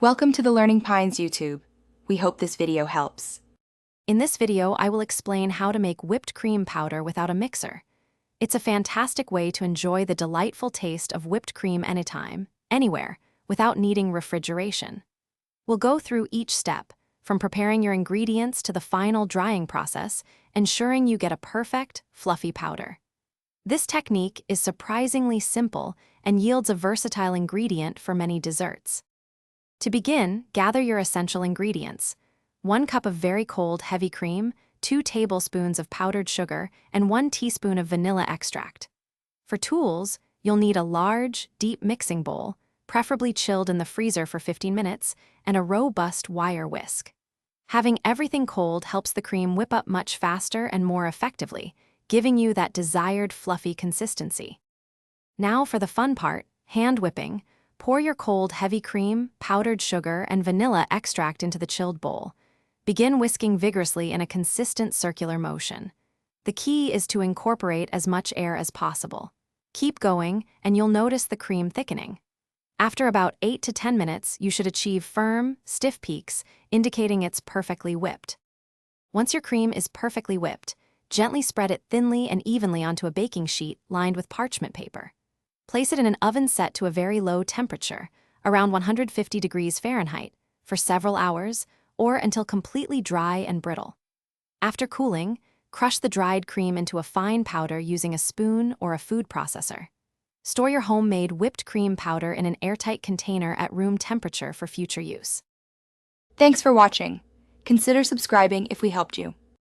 Welcome to the Learning Pines YouTube. We hope this video helps. In this video, I will explain how to make whipped cream powder without a mixer. It's a fantastic way to enjoy the delightful taste of whipped cream anytime, anywhere, without needing refrigeration. We'll go through each step, from preparing your ingredients to the final drying process, ensuring you get a perfect, fluffy powder. This technique is surprisingly simple and yields a versatile ingredient for many desserts. To begin, gather your essential ingredients: 1 cup of very cold heavy cream, 2 tablespoons of powdered sugar, and 1 teaspoon of vanilla extract. For tools, you'll need a large, deep mixing bowl, preferably chilled in the freezer for 15 minutes, and a robust wire whisk. Having everything cold helps the cream whip up much faster and more effectively, giving you that desired fluffy consistency. Now for the fun part, hand whipping. Pour your cold heavy cream, powdered sugar, and vanilla extract into the chilled bowl. Begin whisking vigorously in a consistent circular motion. The key is to incorporate as much air as possible. Keep going, and you'll notice the cream thickening. After about 8 to 10 minutes, you should achieve firm, stiff peaks, indicating it's perfectly whipped. Once your cream is perfectly whipped, gently spread it thinly and evenly onto a baking sheet lined with parchment paper. Place it in an oven set to a very low temperature, around 150 degrees Fahrenheit, for several hours, or until completely dry and brittle. After cooling, crush the dried cream into a fine powder using a spoon or a food processor. Store your homemade whipped cream powder in an airtight container at room temperature for future use. Thanks for watching. Consider subscribing if we helped you.